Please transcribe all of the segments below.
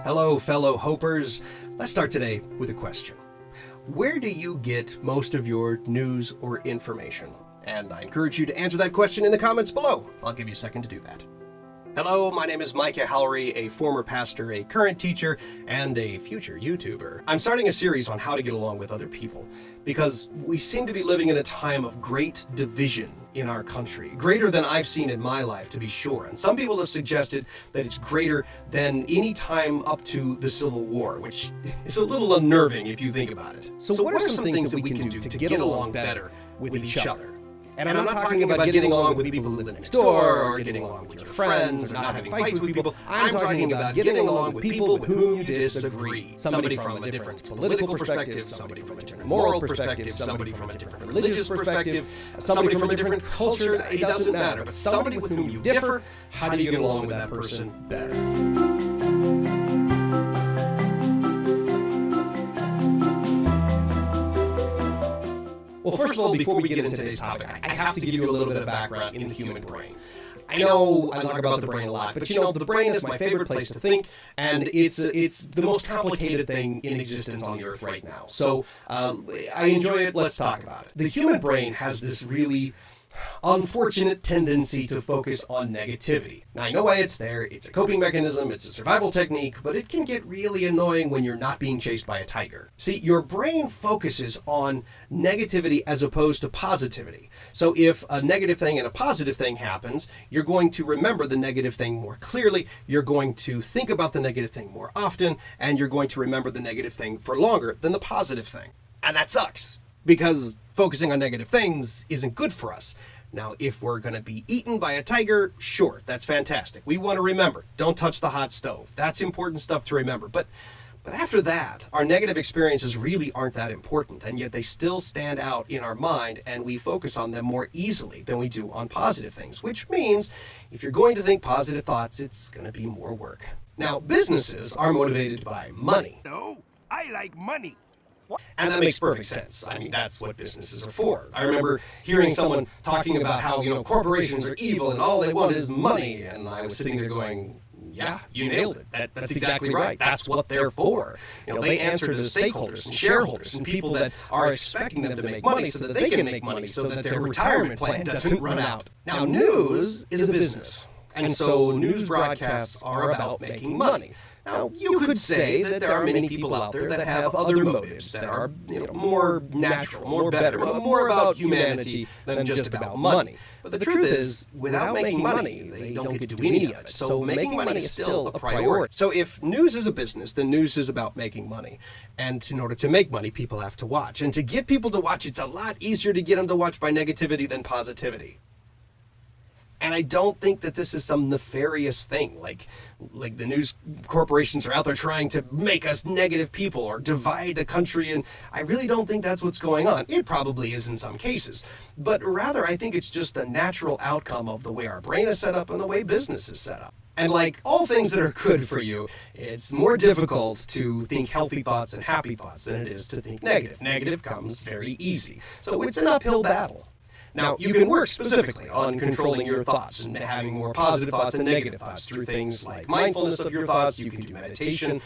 Hello, fellow hopers. Let's start today with a question. Where do you get most of your news or information? And I encourage you to answer that question in the comments below. I'll give you a second to do that. Hello, my name is Micah Hallery, a former pastor, a current teacher, and a future YouTuber. I'm starting a series on how to get along with other people, because we seem to be living in a time of great division in our country, greater than I've seen in my life, to be sure. And some people have suggested that it's greater than any time up to the Civil War, which is a little unnerving if you think about it. So what are some things that we can do to get along better with each other? And I'm not talking about getting along with people who live next door, or getting along with your friends, or not having fights with people. I'm talking about getting along with people with whom you disagree. Somebody from a different political perspective, somebody from a different moral perspective, somebody from a different religious perspective, somebody from a different culture. It doesn't matter, but somebody with whom you differ, how do you get along with that person better? Well, first of all, before we get into today's topic, I have to give you a little bit of background in the human brain. I know I talk about the brain a lot, but the brain is my favorite place to think, and it's the most complicated thing in existence on the earth right now. So I enjoy it. Let's talk about it. The human brain has this really unfortunate tendency to focus on negativity. Now, I know why it's there. It's a coping mechanism. It's a survival technique, but it can get really annoying when you're not being chased by a tiger. See, your brain focuses on negativity as opposed to positivity. So if a negative thing and a positive thing happens, you're going to remember the negative thing more clearly, you're going to think about the negative thing more often, and you're going to remember the negative thing for longer than the positive thing. And that sucks, because focusing on negative things isn't good for us. Now, if we're going to be eaten by a tiger, sure, that's fantastic. We want to remember, don't touch the hot stove. That's important stuff to remember. But after that, our negative experiences really aren't that important, and yet they still stand out in our mind, and we focus on them more easily than we do on positive things, which means if you're going to think positive thoughts, it's going to be more work. Now, businesses are motivated by money. No, I like money. And that makes perfect sense. I mean, that's what businesses are for. I remember hearing someone talking about how, corporations are evil and all they want is money. And I was sitting there going, yeah, you nailed it. That's exactly right. That's what they're for. They answer to stakeholders and shareholders and people that are expecting them to make money so that they can make money so that their retirement plan doesn't run out. Now, news is a business. And so news broadcasts are about making money. Now, you could say that there are many people out there that have other motives that are more natural, more better, more about humanity than just about money. But the truth is, without making money, they don't get to do any of it. So making money is still a priority. So if news is a business, then news is about making money. And in order to make money, people have to watch. And to get people to watch, it's a lot easier to get them to watch by negativity than positivity. And I don't think that this is some nefarious thing, like the news corporations are out there trying to make us negative people or divide the country, and I really don't think that's what's going on. It probably is in some cases, but rather I think it's just the natural outcome of the way our brain is set up and the way business is set up. And like all things that are good for you, it's more difficult to think healthy thoughts and happy thoughts than it is to think negative. Negative comes very easy, so it's an uphill battle. Now, you can work specifically on controlling your thoughts and having more positive thoughts and negative thoughts through things like mindfulness of your thoughts. You can do meditation,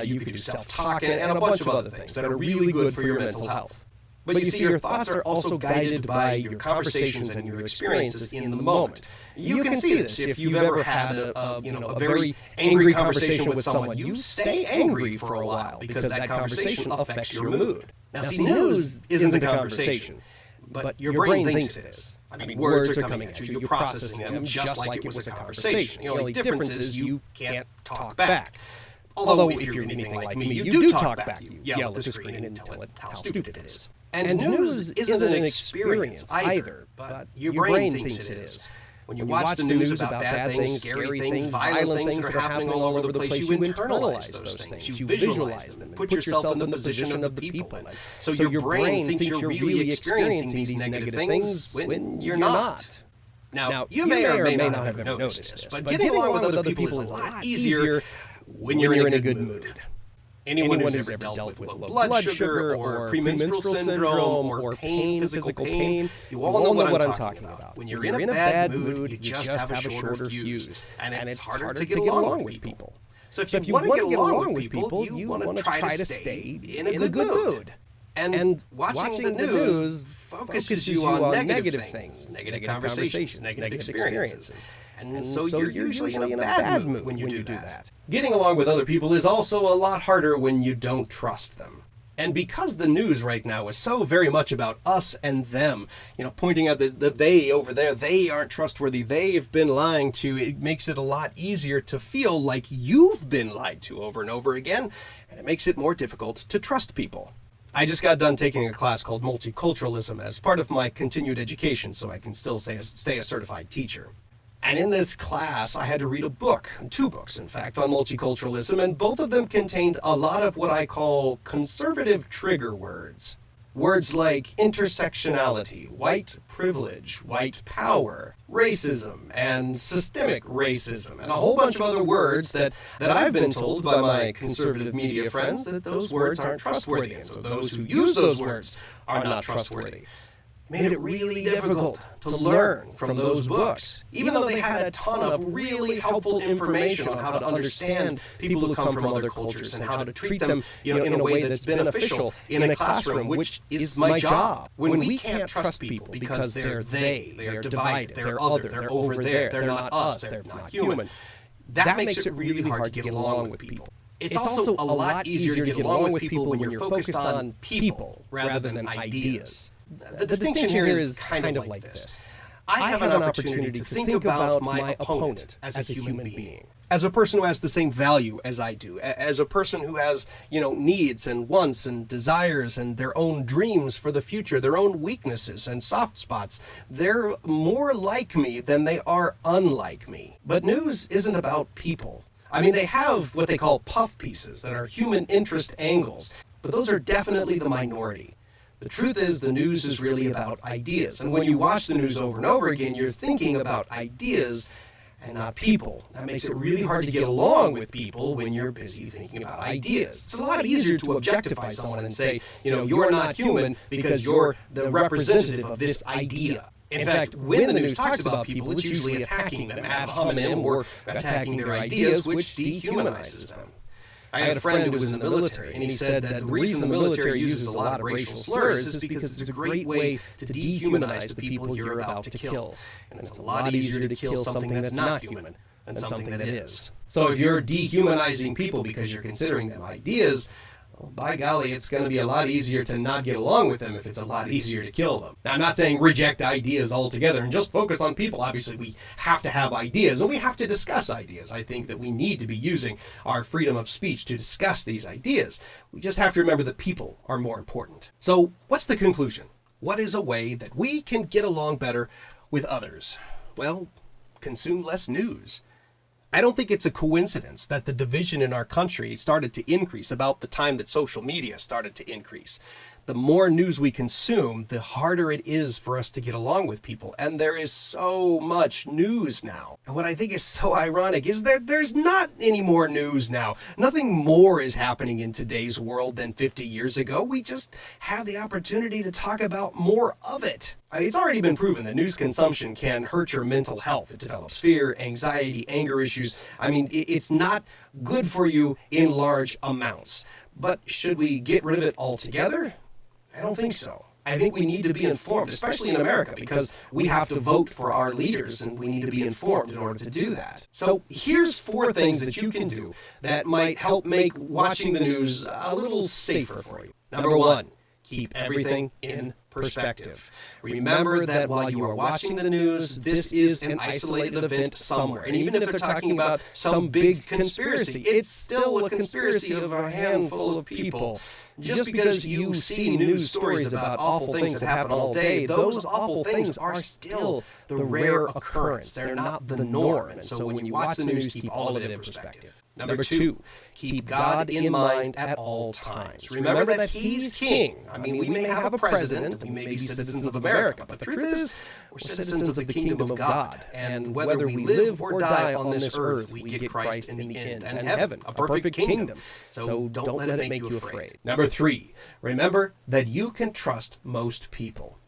you can do self-talk, and a bunch of other things that are really good for your mental health. But you see, your thoughts are also guided by your conversations and your experiences in the moment. You can see this if you've ever had a very angry conversation with someone. You stay angry for a while because that conversation affects your mood. Now, see, news isn't a conversation. But your brain thinks it is. I mean, words are coming at you. You're processing them just like it was a conversation. The only difference is you can't talk back. Although if you're anything like me, you do talk back. You yell at the screen and tell it how stupid it is. And news isn't an experience either, but your brain thinks it is. When you watch the news about bad things, scary things, violent things that are happening all over the place, you internalize those things. You visualize them. Put yourself in the position of the people. So your brain thinks you're really experiencing these negative things when you're not. Now, you may or may not have ever noticed this, but getting along with other people is a lot easier when you're in a good mood. Anyone who's ever dealt with low blood sugar or premenstrual syndrome or pain, physical pain, you all know what I'm talking about. When you're in a bad mood, you just have a shorter fuse, and it's harder to get along with people. So if you want to get along with people, you want to try to stay in a good mood. And watching the news focuses you on negative things, negative conversations, negative experiences. And so you're usually in a bad mood when you do that. Getting along with other people is also a lot harder when you don't trust them. And because the news right now is so very much about us and them, pointing out the they over there, they aren't trustworthy, they've been lying to, it makes it a lot easier to feel like you've been lied to over and over again, and it makes it more difficult to trust people. I just got done taking a class called Multiculturalism as part of my continued education, so I can still stay a certified teacher. And in this class, I had to read a book, 2 books, in fact, on multiculturalism, and both of them contained a lot of what I call conservative trigger words. Words like intersectionality, white privilege, white power, racism, and systemic racism, and a whole bunch of other words that I've been told by my conservative media friends that those words aren't trustworthy, and so those who use those words are not trustworthy. Made it really difficult to learn from those books, even though they had a ton of really helpful information on how to understand people who come from other cultures and how to treat them, in a way that's beneficial in a classroom, which is my job. When we can't trust people because they are divided, they're other, they're over there, they're not us, they're not human, that makes it really hard to get along with people. It's also a lot easier to get along with people when you're focused on people rather than ideas. The distinction here is kind of like this. I have an opportunity to think about my opponent as a human being, as a person who has the same value as I do, as a person who has, needs and wants and desires and their own dreams for the future, their own weaknesses and soft spots. They're more like me than they are unlike me. But news isn't about people. I mean, they have what they call puff pieces that are human interest angles, but those are definitely the minority. The truth is, the news is really about ideas. And when you watch the news over and over again, you're thinking about ideas and not people. That makes it really hard to get along with people when you're busy thinking about ideas. It's a lot easier to objectify someone and say, you're not human because you're the representative of this idea. In fact, when the news talks about people, it's usually attacking them ad hominem or attacking their ideas, which dehumanizes them. I had a friend who was in the military, and he said that the reason the military uses a lot of racial slurs is because it's a great way to dehumanize the people you're about to kill. And it's a lot easier to kill something that's not human than something that is. So if you're dehumanizing people because you're considering them ideas, well, by golly, it's going to be a lot easier to not get along with them if it's a lot easier to kill them. Now, I'm not saying reject ideas altogether and just focus on people. Obviously, we have to have ideas, and we have to discuss ideas. I think that we need to be using our freedom of speech to discuss these ideas. We just have to remember that people are more important. So, what's the conclusion? What is a way that we can get along better with others? Well, consume less news. I don't think it's a coincidence that the division in our country started to increase about the time that social media started to increase. The more news we consume, the harder it is for us to get along with people. And there is so much news now. And what I think is so ironic is there's not any more news now. Nothing more is happening in today's world than 50 years ago. We just have the opportunity to talk about more of it. It's already been proven that news consumption can hurt your mental health. It develops fear, anxiety, anger issues. I mean, it's not good for you in large amounts. But should we get rid of it altogether? I don't think so. I think we need to be informed, especially in America, because we have to vote for our leaders and we need to be informed in order to do that. So here's 4 things that you can do that might help make watching the news a little safer for you. Number 1, keep everything in perspective. Remember that while you are watching the news, this is an isolated event somewhere. And even if they're talking about some big conspiracy, it's still a conspiracy of a handful of people. Just because you see news stories about awful things that happen all day, those awful things are still the rare occurrence. They're not the norm. And so when you watch the news, keep all of it in perspective. Number 2, keep God in mind at all times. Remember that He's king. I mean, we may have a president, we may be citizens of America, but the truth is, we're citizens of the kingdom of God. And whether we live or die on this earth, we get Christ in the end, and heaven, a perfect kingdom. So don't let it make you afraid. Number 3, remember that you can trust most people.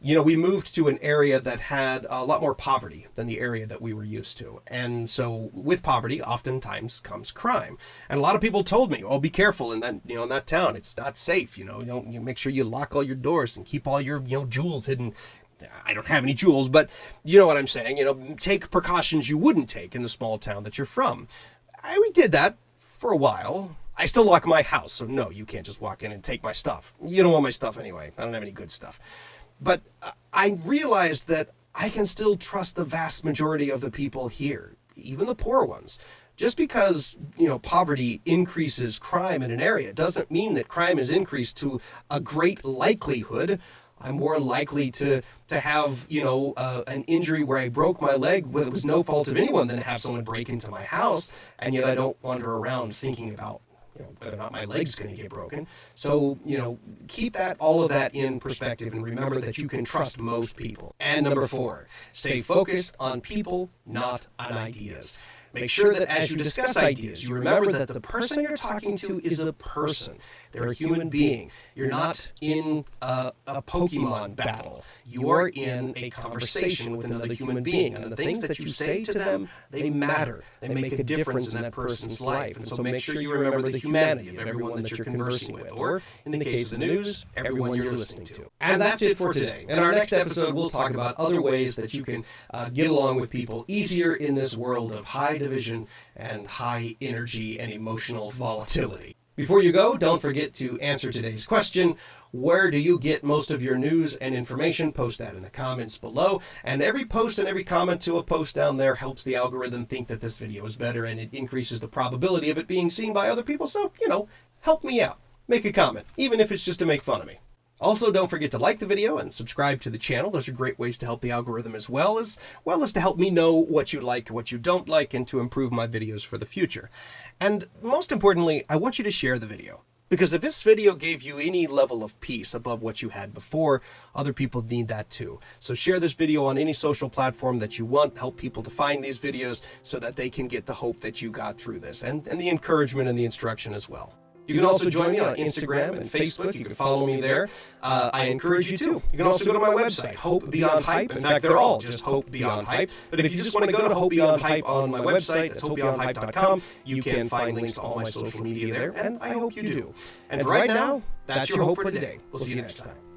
we moved to an area that had a lot more poverty than the area that we were used to. And so with poverty, oftentimes comes crime. And a lot of people told me, oh, be careful in that town. It's not safe. You make sure you lock all your doors and keep all your, jewels hidden. I don't have any jewels, but you know what I'm saying. Take precautions you wouldn't take in the small town that you're from. We did that for a while. I still lock my house, so no, you can't just walk in and take my stuff. You don't want my stuff anyway. I don't have any good stuff. But I realized that I can still trust the vast majority of the people here, even the poor ones. Just because, poverty increases crime in an area doesn't mean that crime is increased to a great likelihood. I'm more likely to have, an injury where I broke my leg where it was no fault of anyone than to have someone break into my house, and yet I don't wander around thinking about whether or not my leg's going to get broken. So, keep all of that in perspective and remember that you can trust most people. And number 4, stay focused on people, not on ideas. Make sure that as you discuss ideas, you remember that the person you're talking to is a person. They're a human being. You're not in a Pokemon battle. You're in a conversation with another human being. And the things that you say to them, they matter. They make a difference in that person's life. And so make sure you remember the humanity of everyone that you're conversing with. Or, in the case of the news, everyone you're listening to. And that's it for today. In our next episode, we'll talk about other ways that you can get along with people easier in this world of high division and high energy and emotional volatility. Before you go, don't forget to answer today's question. Where do you get most of your news and information? Post that in the comments below. And every post and every comment to a post down there helps the algorithm think that this video is better, and it increases the probability of it being seen by other people. So, help me out. Make a comment, even if it's just to make fun of me. Also, don't forget to like the video and subscribe to the channel. Those are great ways to help the algorithm as well as to help me know what you like, what you don't like, and to improve my videos for the future. And most importantly, I want you to share the video. Because if this video gave you any level of peace above what you had before, other people need that too. So share this video on any social platform that you want. Help people to find these videos so that they can get the hope that you got through this and the encouragement and the instruction as well. You can also join me on Instagram and Facebook. You can follow me there. I encourage you to. You can also go to my website, Hope Beyond Hype. In fact, they're all just Hope Beyond Hype. But if you just want to go to Hope Beyond Hype on my website, that's hopebeyondhype.com, you can find links to all my social media there, and I hope you do. And for right now, that's your hope for today. We'll see you next time.